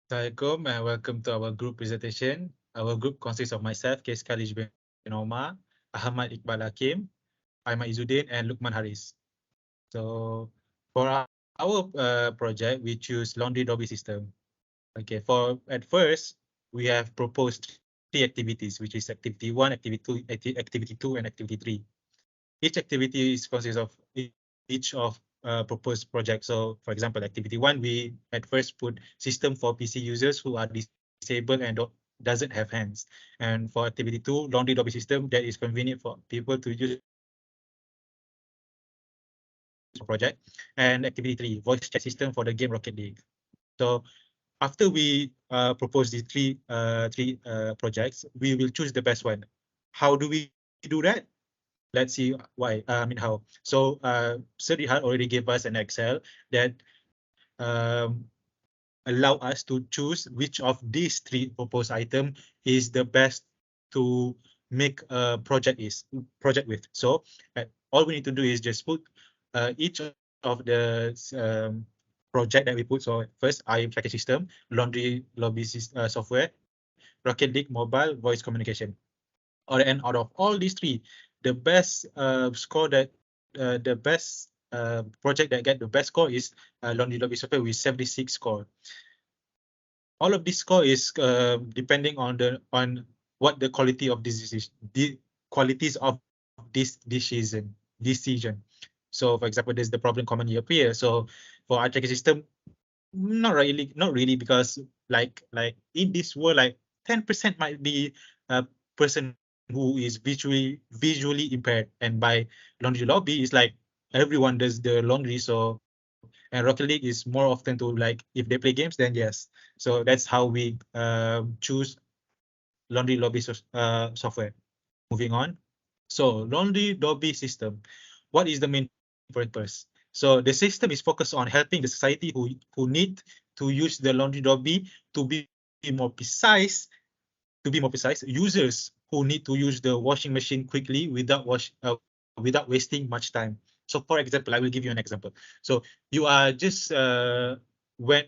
Assalamualaikum and welcome to our group presentation. Our group consists of myself, Kes Khalij bin Omar, Ahmad Iqbal Hakim, Ahmad Izzuddin, and Lukman Haris. So for our project, we choose laundry dobi system. Okay, at first, we have proposed 3 activities, which is activity 1, activity 2, and activity 3. Each activity is consists of each of proposed projects. So for example, activity 1, we at first put system for PC users who are disabled and doesn't have hands. And for activity 2, laundry dobi system that is convenient for people to use project. And activity 3, voice chat system for the game Rocket League. So after we propose these three projects, we will choose the best one. How do we do that? Let's see why. How. So Srihan already gave us an Excel that allow us to choose which of these 3 proposed item is the best to make a project with. So all we need to do is just put each of the project that we put. So first, IM tracking system, laundry lobby software, Rocket League mobile, voice communication. And out of all these 3, the best score that the best project that get the best score is laundry lobby software with 76 score. All of this score is depending on what the quality of this is, the qualities of this decision. So for example, there's the problem commonly appear. So for our tracking system, not really, because like in this world, like 10% might be a person who is visually impaired, and by laundry lobby is like everyone does the laundry. So and Rocket League is more often to, like, if they play games, then yes. So that's how we choose laundry lobby software. Moving on. So laundry lobby system, what is the main purpose? So the system is focused on helping the society who need to use the laundry lobby to be more precise. Users who need to use the washing machine quickly without wasting much time. So for example, I will give you an example. So you are just went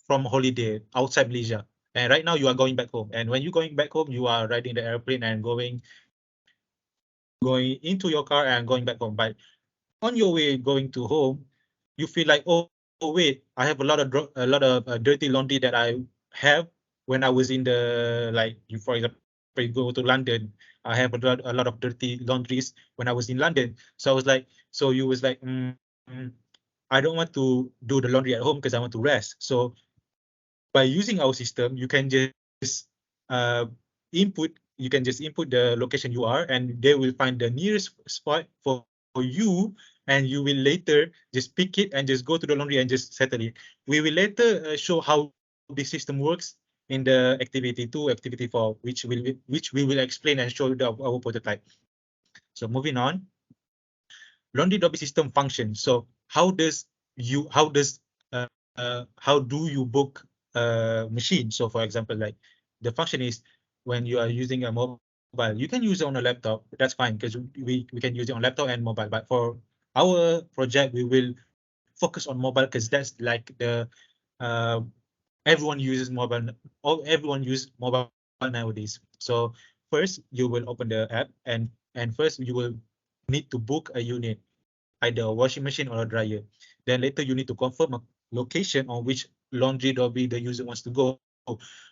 from holiday outside Malaysia, and right now you are going back home. And when you're going back home, you are riding the airplane and going into your car and going back home. But on your way going to home, you feel like, oh wait, I have a lot of dirty laundry that I have when I was in the, like, for example, you go to London, I have a lot of dirty laundries when I was in London. So I was like, so you was like, I don't want to do the laundry at home because I want to rest. So by using our system, you can just input the location you are, and they will find the nearest spot for you, and you will later just pick it and just go to the laundry and just settle it. We will later show how the system works in the activity 2, activity 4, which we will explain and show our prototype. So moving on, laundry dobi system function. So how do you book a machine? So for example, like, the function is when you are using a mobile, you can use it on a laptop. That's fine, because we can use it on laptop and mobile. But for our project, we will focus on mobile because that's like the uh, everyone uses mobile. Everyone use mobile nowadays. So first you will open the app, and first you will need to book a unit, either a washing machine or a dryer. Then later you need to confirm a location on which laundry lobby the user wants to go.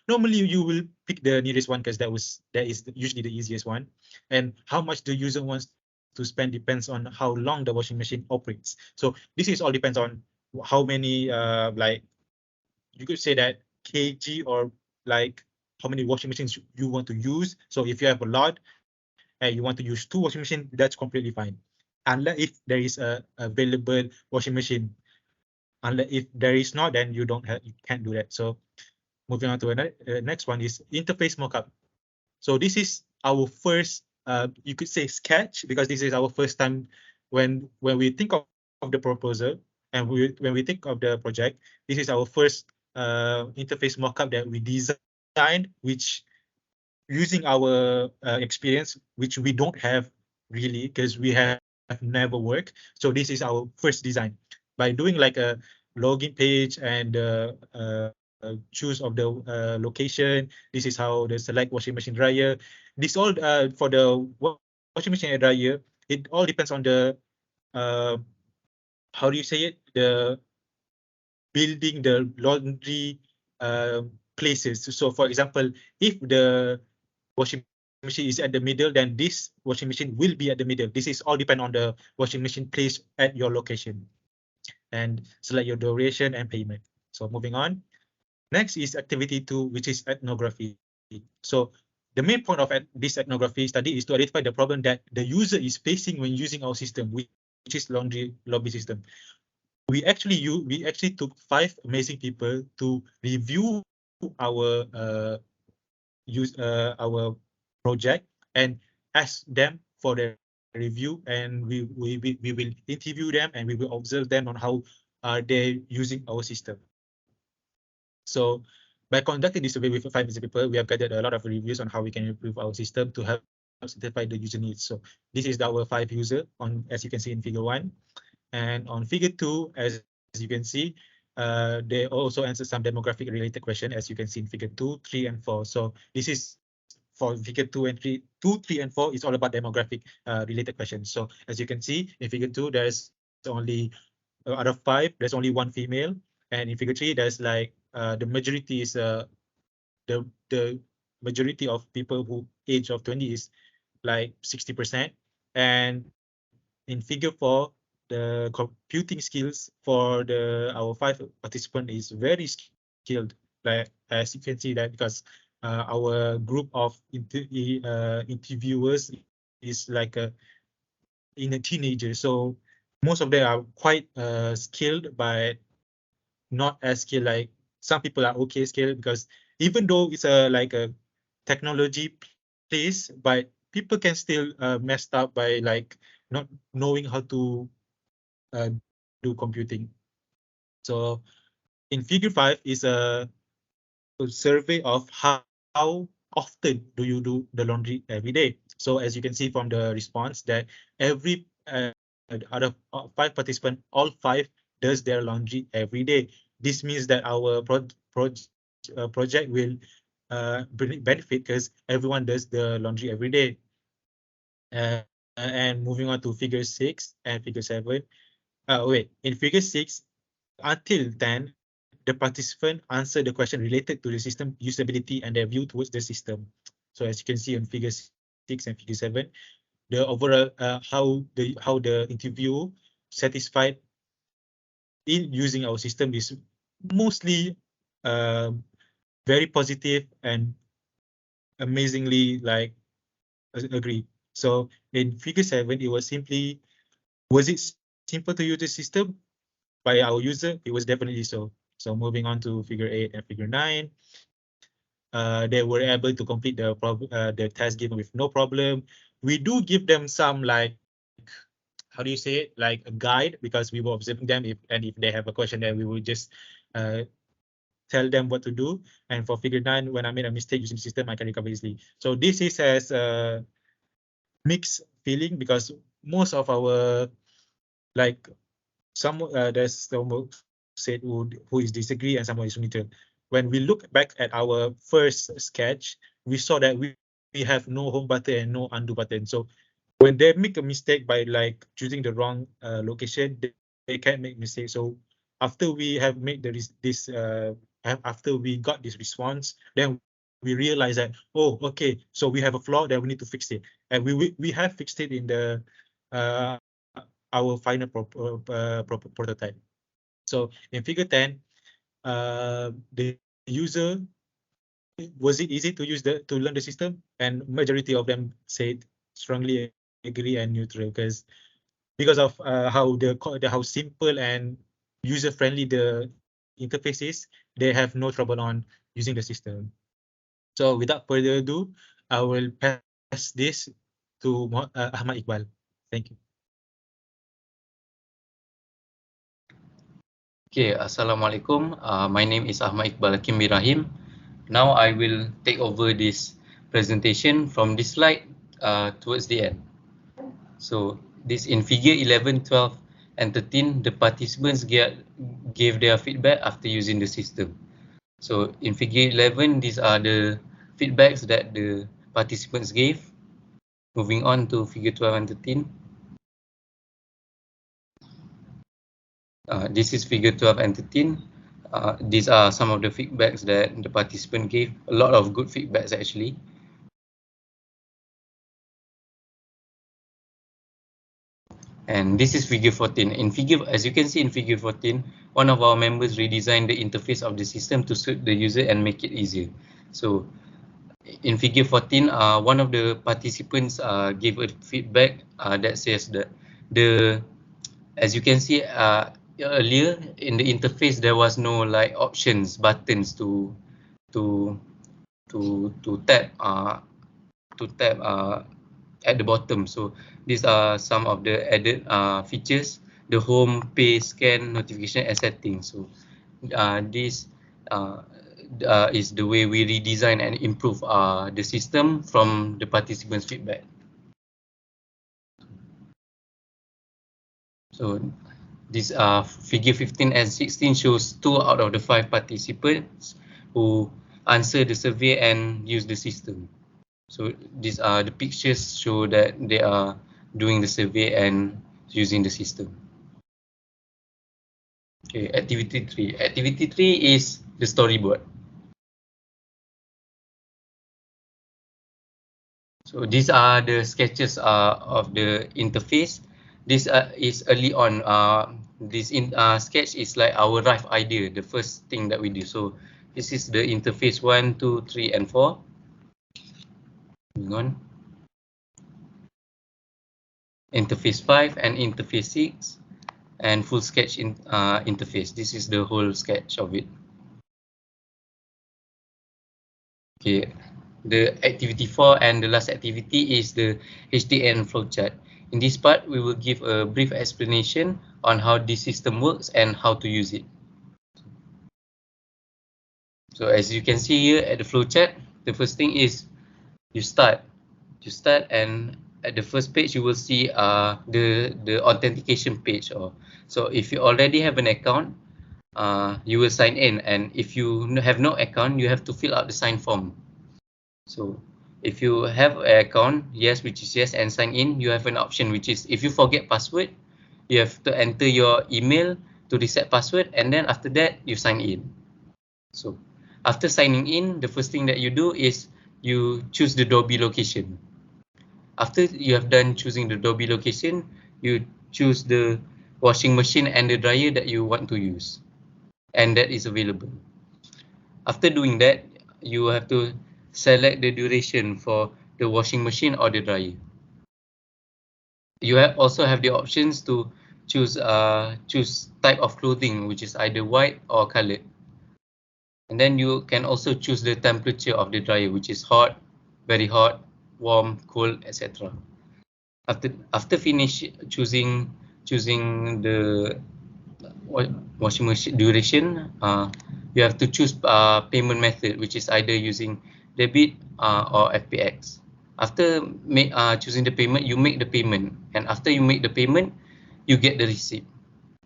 Normally you will pick the nearest one because that is usually the easiest one. And how much the user wants to spend depends on how long the washing machine operates. So this is all depends on how many like, you could say that kg, or like how many washing machines you want to use. So if you have a lot and you want to use 2 washing machines, that's completely fine, unless if there is a available washing machine. Unless if there is not, then you can't do that. So moving on to another next one is interface mockup. So this is our first, you could say, sketch, because this is our first time when we think of the proposal, and when we think of the project. This is our first interface mockup that we designed, which using our experience, which we don't have really, because we have never worked. So this is our first design. By doing like a login page and choose of the location. This is how the select washing machine dryer. This all for the washing machine and dryer. It all depends on the how do you say it? The building the laundry places. So for example, if the washing machine is at the middle, then this washing machine will be at the middle. This is all depend on the washing machine placed at your location. And select your duration and payment. So moving on. Next is activity 2, which is ethnography. So the main point of this ethnography study is to identify the problem that the user is facing when using our system, which is laundry lobby system. We actually took 5 amazing people to review our our project and ask them for their review, and we will interview them and we will observe them on how are they using our system. So by conducting this survey with 5 amazing people, we have gathered a lot of reviews on how we can improve our system to help satisfy the user needs. So this is our 5 user on, as you can see in figure 1, and on figure 2, as you can see, they also answer some demographic related question, as you can see in figure 2, 3, and 4. So this is for figure 2 and 3. 2, 3, and 4 is all about demographic related questions. So as you can see in figure 2, there's only out of 5, there's only 1 female, and in figure 3, there's like the majority is the majority of people who age of 20 is like 60%, and in figure 4, the computing skills for our 5 participant is very skilled. Like as you can see that, because our group of interviewers is like in a teenager, so most of them are quite skilled, but not as skilled. Like some people are okay skilled, because even though it's like a technology place, but people can still messed up by like not knowing how to do computing. So in figure 5 is a survey of how often do you do the laundry every day. So as you can see from the response that every out of 5 participants, all 5 does their laundry every day. This means that our project will benefit because everyone does the laundry every day. And moving on to figure 6 and figure 7. In figure 6 until 10, the participant answer the question related to the system usability and their view towards the system. So as you can see on figure 6 and figure 7, the overall how the interview satisfied in using our system is mostly very positive and amazingly like agree. So in figure 7, it was simply, was it simple to use the system by our user? It was definitely so. So moving on to figure 8 and figure 9, they were able to complete the test given with no problem. We do give them some like, how do you say it, like a guide, because we were observing them, if they have a question, then we will just tell them what to do. And for figure 9, when I made a mistake using the system, I can recover easily. So this is as a mixed feeling, because most of our like there's someone said who is disagree and someone is neutral. When we look back at our first sketch, we saw that we have no home button and no undo button. So when they make a mistake by like choosing the wrong location, they can make mistakes. So after we have made after we got this response, then we realize that, oh, okay, so we have a flaw that we need to fix it, and we have fixed it in the our final prototype. So in figure 10, the user, was it easy to use to learn the system? And majority of them said strongly agree and neutral, because of how simple and user friendly the interface is, they have no trouble on using the system. So without further ado, I will pass this to Ahmad Iqbal. Thank you. Okay, Assalamualaikum. My name is Ahmad Iqbal Hakim Birahim. Now I will take over this presentation from this slide towards the end. So this in figure 11, 12, and 13, the participants gave their feedback after using the system. So in figure 11, these are the feedbacks that the participants gave. Moving on to figure 12 and 13. This is figure 12 and 13. These are some of the feedbacks that the participant gave. A lot of good feedbacks actually. And this is figure 14. As you can see in figure 14, one of our members redesigned the interface of the system to suit the user and make it easier. So in figure 14, one of the participants gave a feedback that says that as you can see earlier in the interface, there was no like options buttons to tap at the bottom. So these are some of the added features: the home, pay, scan, notification, and settings. So this uh, is the way we redesign and improve the system from the participants' feedback. So this figure 15 and 16 shows 2 out of the 5 participants who answer the survey and use the system. So these are the pictures show that they are doing the survey and using the system. Okay, activity 3. Activity 3 is the storyboard. So these are the sketches of the interface. This is early on. This sketch is like our rough idea, the first thing that we do. So this is the interface 1, 2, 3, and 4. Moving on. Interface 5 and interface 6, and full sketch interface. This is the whole sketch of it. Okay, the activity 4 and the last activity is the HDN flowchart. In this part, we will give a brief explanation on how this system works and how to use it. So as you can see here at the flowchart, the first thing is you start. And at the first page, you will see the authentication page. So if you already have an account, you will sign in, and if you have no account, you have to fill out the sign form. So if you have an account, yes, which is yes, and sign in, you have an option which is if you forget password, you have to enter your email to reset password, and then after that you sign in. So after signing in, the first thing that you do is you choose the dobi location. After you have done choosing the dobi location, you choose the washing machine and the dryer that you want to use, and that is available. After doing that, you have to select the duration for the washing machine or the dryer. You also have the options to choose type of clothing, which is either white or colored. And then you can also choose the temperature of the dryer, which is hot, very hot, warm, cold, etc. After finish choosing the washing machine duration, you have to choose payment method, which is either using debit or FPX. After choosing the payment, you make the payment, and after you make the payment, you get the receipt,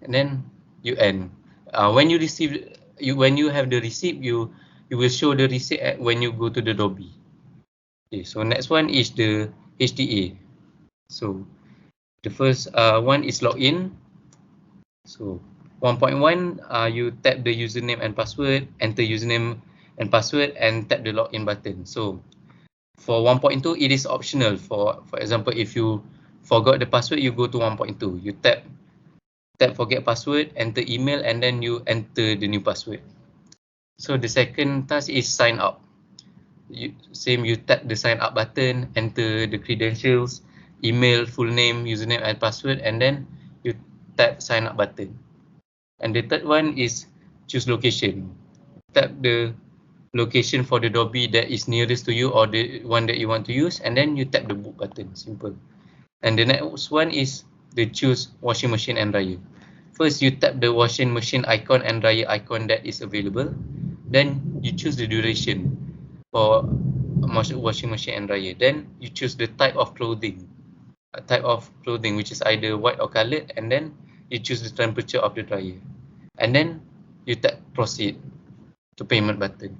and then you end. When you have the receipt, you will show the receipt when you go to the lobby. Okay, so next one is the HTA. So the first one is login. So 1.1, you tap the username and password, enter username and password, and tap the login button. So for 1.2, it is optional. For example, if you forgot the password, you go to 1.2. You tap forget password, enter email, and then you enter the new password. So the second task is sign up. You tap the sign up button, enter the credentials, email, full name, username, and password, and then you tap sign up button. And the third one is choose location. Tap the location for the dobi that is nearest to you or the one that you want to use, and then you tap the book button. Simple. And the next one is the choose washing machine and dryer. First, you tap the washing machine icon and dryer icon that is available. Then you choose the duration for washing machine and dryer. Then you choose the type of clothing, which is either white or colored, and then you choose the temperature of the dryer, and then you tap proceed. to payment button.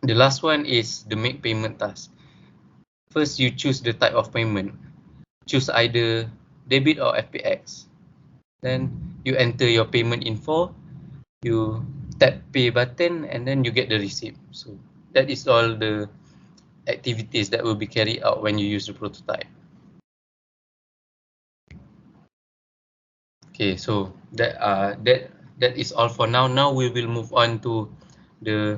The last one is the make payment task. First, you choose the type of payment. Choose either debit or FPX. Then you enter your payment info, you tap pay button, and then you get the receipt. So that is all the activities that will be carried out when you use the prototype. Okay, so that is all for now. Now we will move on to the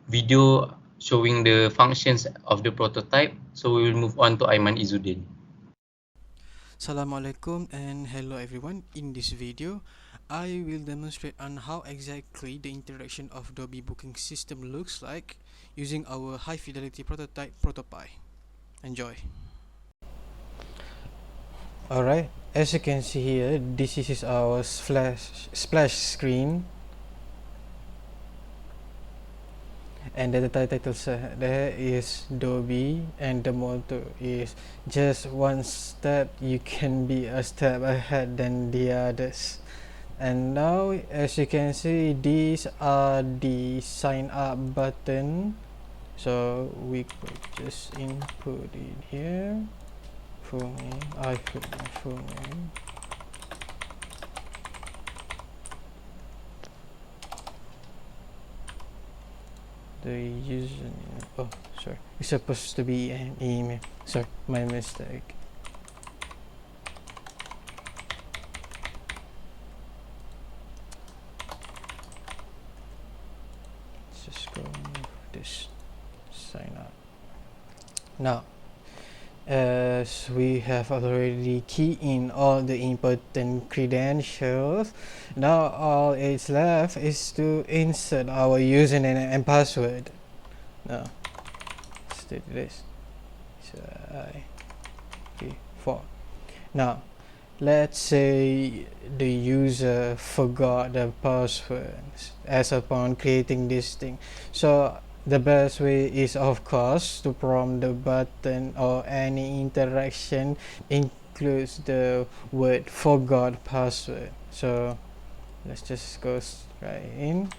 video showing the functions of the prototype. So we will move on to Aiman Izzuddin. Assalamualaikum and hello everyone. In this video, I will demonstrate on how exactly the interaction of dobi booking system looks like using our high fidelity prototype Protopy. Enjoy. Alright, as you can see here, this is our splash screen, and the title there is dobi, and the motto is just one step you can be a step ahead than the others. And now, as you can see, these are the sign up button, so we could just input it here. Full name, I put my full name. The username, oh sorry, it's supposed to be an email, sorry, my mistake. Let's just go with this sign up. Now, as we have already keyed in all the important credentials, now all it's left is to insert our username and password. Now, let's do this. So I3 4. Now, let's say the user forgot the password as upon creating this thing. So the best way is, of course, to prompt the button or any interaction includes the word forgot password. So let's just go straight in.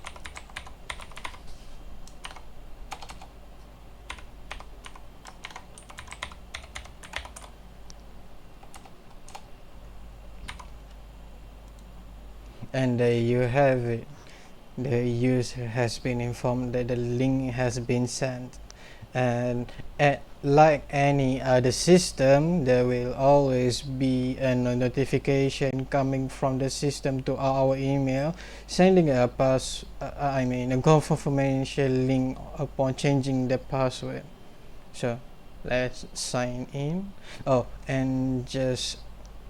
And there you have it. The user has been informed that the link has been sent, and like any other system, there will always be a notification coming from the system to our email sending a confirmation link upon changing the password. So let's sign in. Oh, and just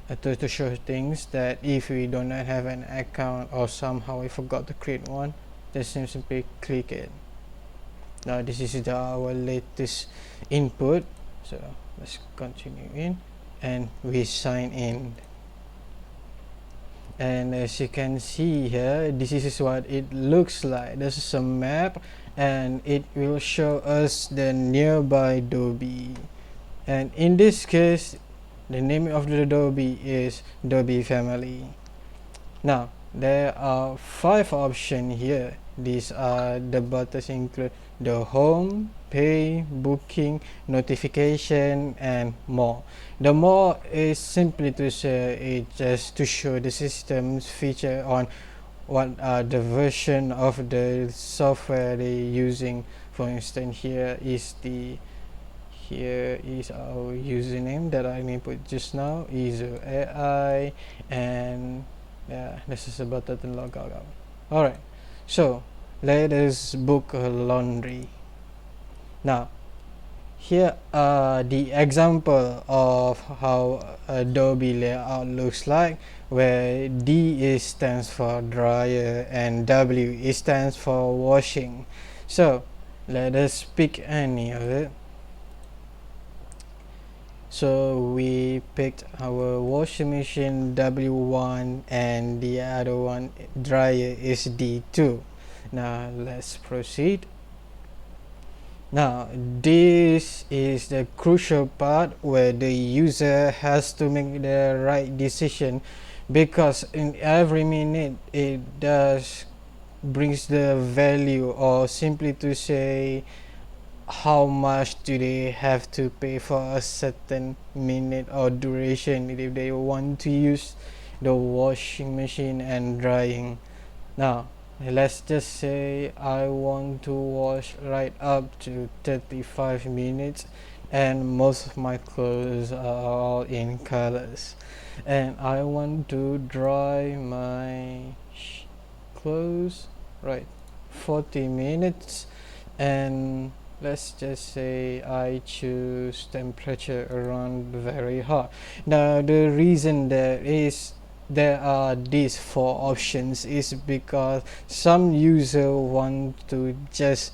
to show things that if we do not have an account or somehow we forgot to create one, just simply click it. Now this is our latest input, so let's continue in and we sign in. And as you can see here, this is what it looks like. This is a map and it will show us the nearby dobi, and in this case the name of the dobi is dobi family. Now there are 5 options here. These are the buttons include the home, pay, booking, notification, and more. The more is simply to say it just to show the system's feature on what are the version of the software they're using. For instance, here is our username that I input just now, is AI, and yeah, this is a button to log out. Alright, so let us book a laundry. Now here are the example of how Adobe layout looks like, where D stands for dryer and W stands for washing. So let us pick any of it. So we picked our washing machine W1 and the other one dryer is D2. Now let's proceed. Now this is the crucial part where the user has to make the right decision, because in every minute it does brings the value, or simply to say how much do they have to pay for a certain minute or duration if they want to use the washing machine and drying. Now, let's just say I want to wash right up to 35 minutes, and most of my clothes are all in colors, and I want to dry my clothes right 40 minutes, and let's just say I choose temperature around very hot. Now the reason there are these four options is because some user want to just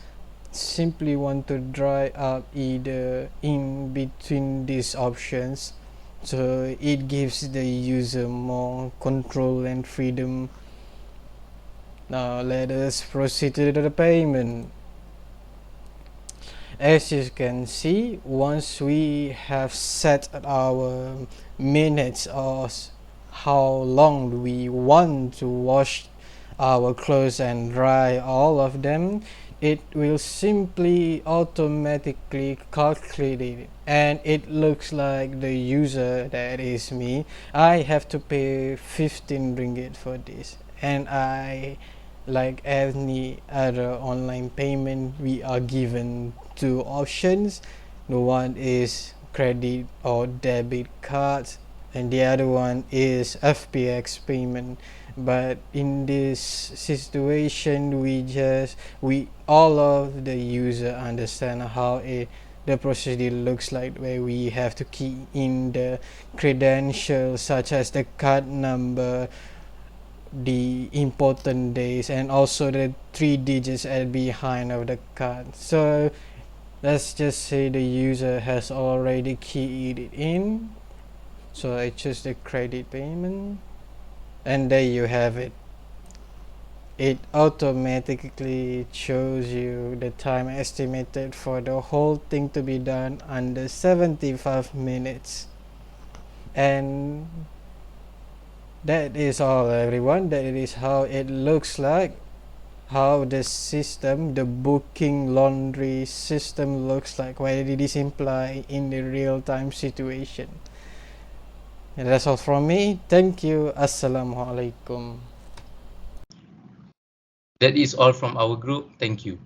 simply want to dry up either in between these options, so it gives the user more control and freedom. Now let us proceed to the payment. As you can see, once we have set our minutes or how long we want to wash our clothes and dry all of them, it will simply automatically calculate it, and it looks like the user, that is me, I have to pay 15 ringgit for this, and I, like any other online payment, we are given two options. The one is credit or debit cards, and the other one is FPX payment. But in this situation, we all of the user understand how the procedure looks like, where we have to key in the credentials such as the card number, the important days, and also the 3 digits at behind of the card. So let's just say the user has already keyed it in, so I choose the credit payment, and there you have it. It automatically shows you the time estimated for the whole thing to be done under 75 minutes. And that is all, everyone. That is how it looks like, how the system, the booking laundry system looks like, what it is imply in the real-time situation. And that's all from me. Thank you. Assalamualaikum. That is all from our group. Thank you.